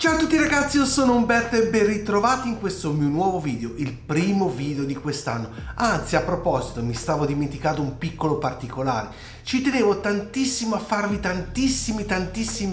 Ciao a tutti ragazzi, io sono Umberto e ben ritrovati in questo mio nuovo video, il primo video di quest'anno. Anzi, a proposito, mi stavo dimenticando un piccolo particolare. Ci tenevo tantissimo a farvi tantissimi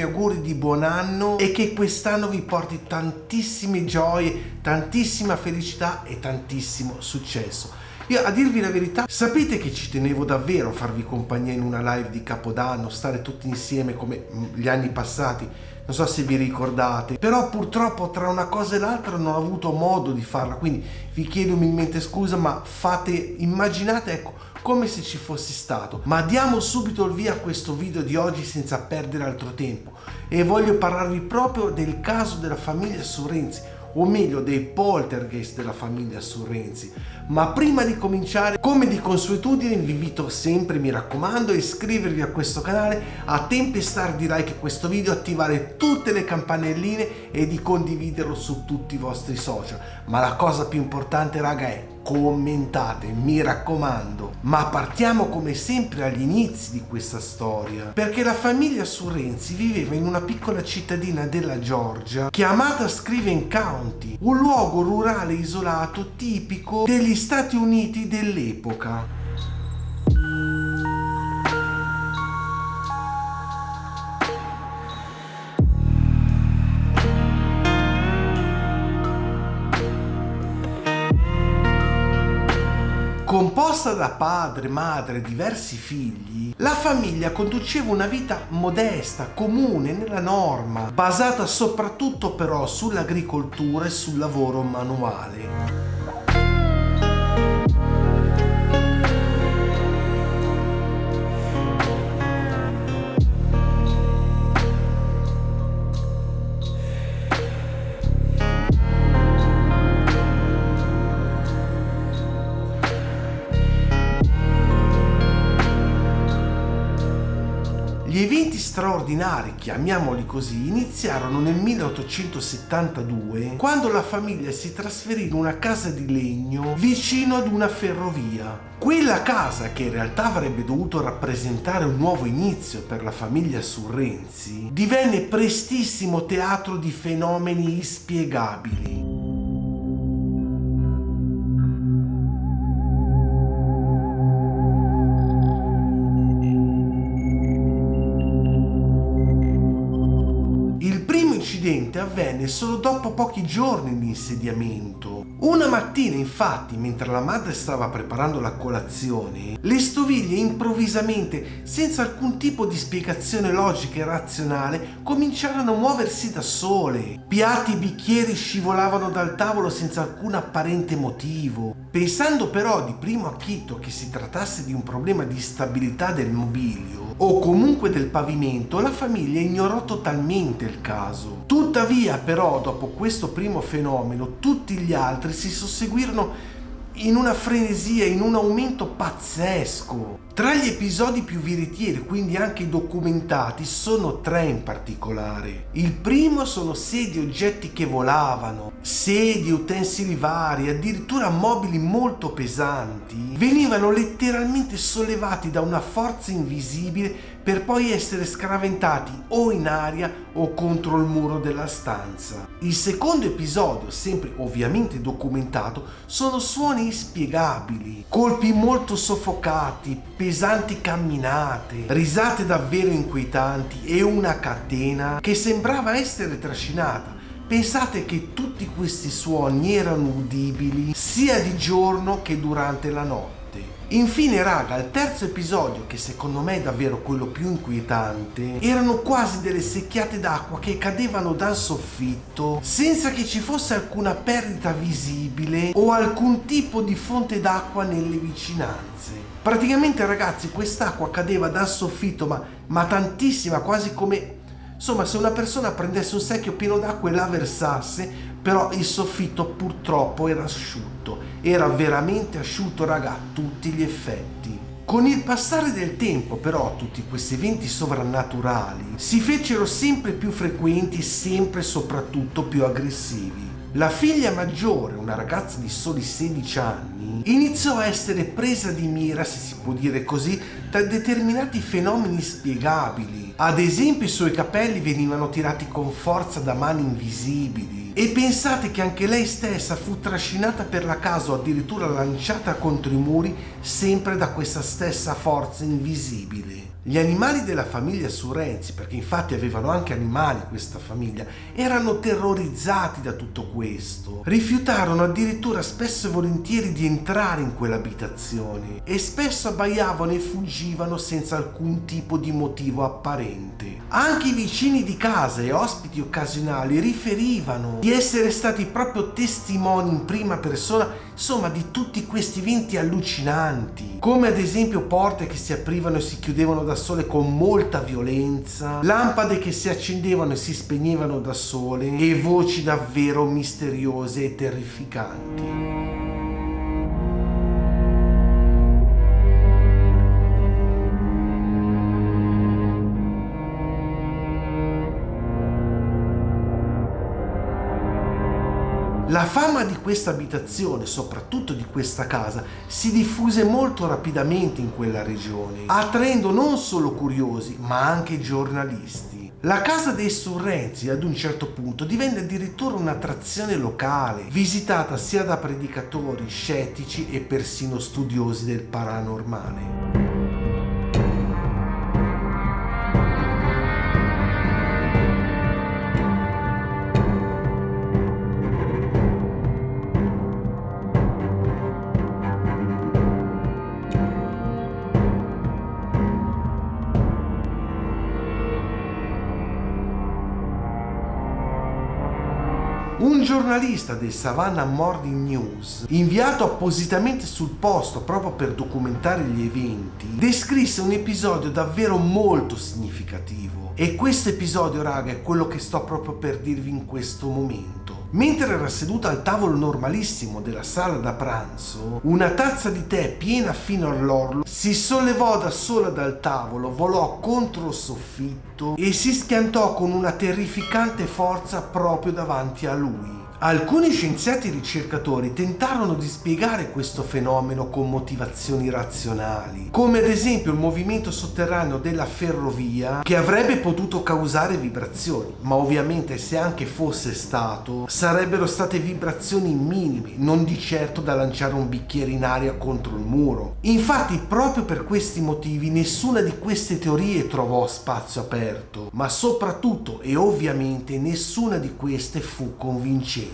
auguri di buon anno e che quest'anno vi porti tantissime gioie, tantissima felicità e tantissimo successo. Io, a dirvi la verità, sapete che ci tenevo davvero a farvi compagnia in una live di Capodanno, stare tutti insieme come gli anni passati, non so se vi ricordate, però purtroppo tra una cosa e l'altra non ho avuto modo di farla, quindi vi chiedo umilmente scusa, ma immaginate, ecco, come se ci fossi stato. Ma diamo subito il via a questo video di oggi senza perdere altro tempo e voglio parlarvi proprio del caso della famiglia Surrenzi, o meglio dei poltergeist della famiglia Surrenzi. Ma prima di cominciare, come di consuetudine, vi invito sempre, mi raccomando, a iscrivervi a questo canale, a tempestare di like questo video, attivare tutte le campanelline e di condividerlo su tutti i vostri social. Ma la cosa più importante, raga, è commentate, mi raccomando. Ma partiamo come sempre agli inizi di questa storia, perché la famiglia Surrenzi viveva in una piccola cittadina della Georgia chiamata Screven County, un luogo rurale isolato tipico degli Stati Uniti dell'epoca. Composta da padre, madre e diversi figli, la famiglia conduceva una vita modesta, comune, nella norma, basata soprattutto però sull'agricoltura e sul lavoro manuale. Gli eventi straordinari, chiamiamoli così, iniziarono nel 1872, quando la famiglia si trasferì in una casa di legno vicino ad una ferrovia. Quella casa, che in realtà avrebbe dovuto rappresentare un nuovo inizio per la famiglia Surrenzi, divenne prestissimo teatro di fenomeni inspiegabili. Avvenne solo dopo pochi giorni di insediamento. Una mattina, infatti, mentre la madre stava preparando la colazione, le stoviglie improvvisamente, senza alcun tipo di spiegazione logica e razionale, cominciarono a muoversi da sole. Piatti e bicchieri scivolavano dal tavolo senza alcun apparente motivo. Pensando però di primo acchito che si trattasse di un problema di stabilità del mobilio o comunque del pavimento, la famiglia ignorò totalmente il caso. Tuttavia, però, dopo questo primo fenomeno, tutti gli altri si susseguirono in una frenesia, in un aumento pazzesco. Tra gli episodi più veritieri, quindi anche documentati, sono tre in particolare. Il primo sono sedie e oggetti che volavano, sedie, utensili vari, addirittura mobili molto pesanti, venivano letteralmente sollevati da una forza invisibile per poi essere scaraventati o in aria o contro il muro della stanza. Il secondo episodio, sempre ovviamente documentato, sono suoni inspiegabili, colpi molto soffocati, pesanti camminate, risate davvero inquietanti e una catena che sembrava essere trascinata. Pensate che tutti questi suoni erano udibili sia di giorno che durante la notte. Infine, raga, il terzo episodio, che secondo me è davvero quello più inquietante, erano quasi delle secchiate d'acqua che cadevano dal soffitto senza che ci fosse alcuna perdita visibile o alcun tipo di fonte d'acqua nelle vicinanze. Praticamente, ragazzi, quest'acqua cadeva dal soffitto, ma tantissima, quasi come, insomma, se una persona prendesse un secchio pieno d'acqua e la versasse, però il soffitto purtroppo era asciutto, era veramente asciutto, raga, a tutti gli effetti. Con il passare del tempo, però, tutti questi eventi sovrannaturali si fecero sempre più frequenti, sempre e soprattutto più aggressivi. La figlia maggiore, una ragazza di soli 16 anni, iniziò a essere presa di mira, se si può dire così, da determinati fenomeni spiegabili. Ad esempio, i suoi capelli venivano tirati con forza da mani invisibili. E pensate che anche lei stessa fu trascinata per la casa o addirittura lanciata contro i muri sempre da questa stessa forza invisibile. Gli animali della famiglia Surrenzi, perché infatti avevano anche animali questa famiglia, erano terrorizzati da tutto questo. Rifiutarono addirittura spesso e volentieri di entrare in quell'abitazione e spesso abbaiavano e fuggivano senza alcun tipo di motivo apparente. Anche i vicini di casa e ospiti occasionali riferivano di essere stati proprio testimoni in prima persona, insomma, di tutti questi eventi allucinanti, come ad esempio porte che si aprivano e si chiudevano da sole con molta violenza, lampade che si accendevano e si spegnevano da sole e voci davvero misteriose e terrificanti. La fama di questa abitazione, soprattutto di questa casa, si diffuse molto rapidamente in quella regione, attraendo non solo curiosi, ma anche giornalisti. La casa dei Surrenzi ad un certo punto divenne addirittura un'attrazione locale, visitata sia da predicatori, scettici e persino studiosi del paranormale. Un giornalista del Savannah Morning News, inviato appositamente sul posto proprio per documentare gli eventi, descrisse un episodio davvero molto significativo. E questo episodio, raga, è quello che sto proprio per dirvi in questo momento. Mentre era seduta al tavolo normalissimo della sala da pranzo, una tazza di tè piena fino all'orlo si sollevò da sola dal tavolo, volò contro il soffitto e si schiantò con una terrificante forza proprio davanti a lui. Alcuni scienziati e ricercatori tentarono di spiegare questo fenomeno con motivazioni razionali, come ad esempio il movimento sotterraneo della ferrovia che avrebbe potuto causare vibrazioni, ma ovviamente se anche fosse stato, sarebbero state vibrazioni minime, non di certo da lanciare un bicchiere in aria contro il muro. Infatti, proprio per questi motivi, nessuna di queste teorie trovò spazio aperto, ma soprattutto e ovviamente nessuna di queste fu convincente.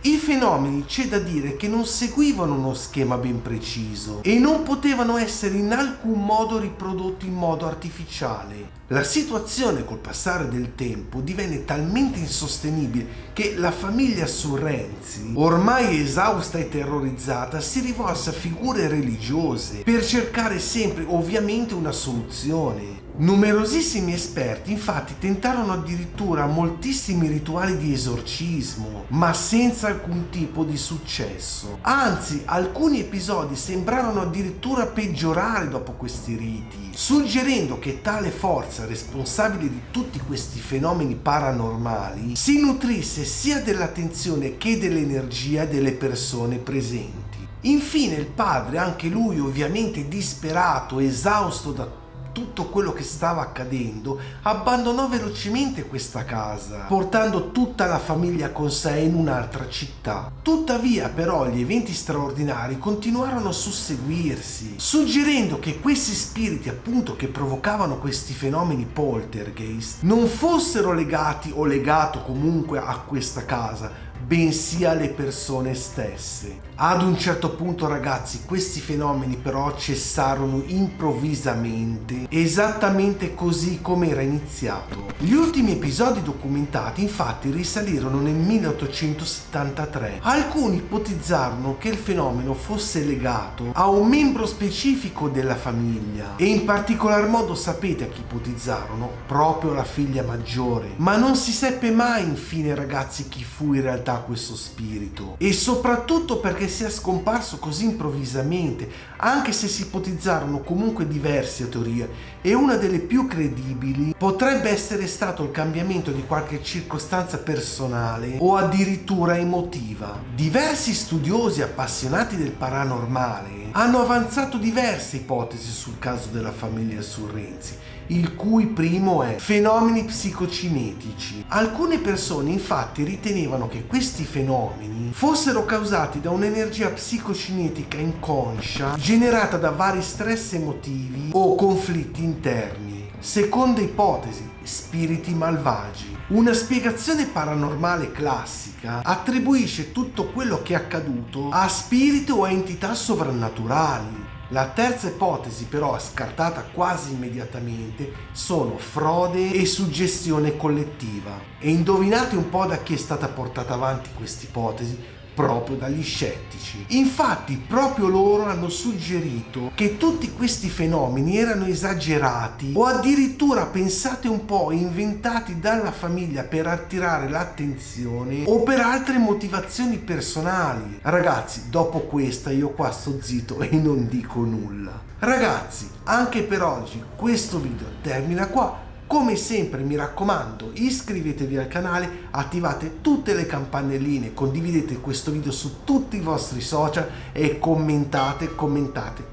I fenomeni, c'è da dire, che non seguivano uno schema ben preciso e non potevano essere in alcun modo riprodotti in modo artificiale. La situazione col passare del tempo divenne talmente insostenibile che la famiglia Surrenzi, ormai esausta e terrorizzata, si rivolse a figure religiose per cercare sempre ovviamente una soluzione. Numerosissimi esperti infatti tentarono addirittura moltissimi rituali di esorcismo, ma senza alcun tipo di successo. Anzi, alcuni episodi sembrarono addirittura peggiorare dopo questi riti, suggerendo che tale forza responsabile di tutti questi fenomeni paranormali si nutrisse sia dell'attenzione che dell'energia delle persone presenti. Infine il padre, anche lui ovviamente disperato, esausto da tutto quello che stava accadendo, abbandonò velocemente questa casa, portando tutta la famiglia con sé in un'altra città. Tuttavia, però, gli eventi straordinari continuarono a susseguirsi, suggerendo che questi spiriti, appunto, che provocavano questi fenomeni poltergeist, non fossero legati o legato comunque a questa casa, bensì alle persone stesse. Ad un certo punto, ragazzi, questi fenomeni però cessarono improvvisamente, esattamente così come era iniziato. Gli ultimi episodi documentati infatti risalirono nel 1873. Alcuni ipotizzarono che il fenomeno fosse legato a un membro specifico della famiglia e in particolar modo sapete a chi ipotizzarono? Proprio la figlia maggiore. Ma non si seppe mai infine, ragazzi, chi fu in realtà realtà questo spirito, e soprattutto perché sia scomparso così improvvisamente, anche se si ipotizzarono comunque diverse teorie, e una delle più credibili potrebbe essere stato il cambiamento di qualche circostanza personale o addirittura emotiva. Diversi studiosi appassionati del paranormale hanno avanzato diverse ipotesi sul caso della famiglia Surrenzi, il cui primo è fenomeni psicocinetici. Alcune persone infatti ritenevano che questi fenomeni fossero causati da un'energia psicocinetica inconscia generata da vari stress emotivi o conflitti interni. Seconda ipotesi, spiriti malvagi. Una spiegazione paranormale classica attribuisce tutto quello che è accaduto a spiriti o a entità sovrannaturali. La terza ipotesi, però scartata quasi immediatamente, sono frode e suggestione collettiva. E indovinate un po' da chi è stata portata avanti questa ipotesi? Proprio dagli scettici. Infatti proprio loro hanno suggerito che tutti questi fenomeni erano esagerati o addirittura, pensate un po', inventati dalla famiglia per attirare l'attenzione o per altre motivazioni personali. Ragazzi, dopo questa io qua sto zitto e non dico nulla. Ragazzi, anche per oggi questo video termina qua. Come sempre mi raccomando, iscrivetevi al canale, attivate tutte le campanelline, condividete questo video su tutti i vostri social e commentate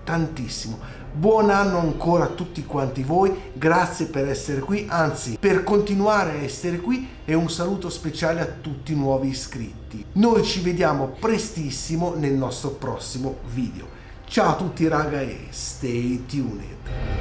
tantissimo. Buon anno ancora a tutti quanti voi, grazie per essere qui, anzi per continuare a essere qui, e un saluto speciale a tutti i nuovi iscritti. Noi ci vediamo prestissimo nel nostro prossimo video. Ciao a tutti raga e stay tuned!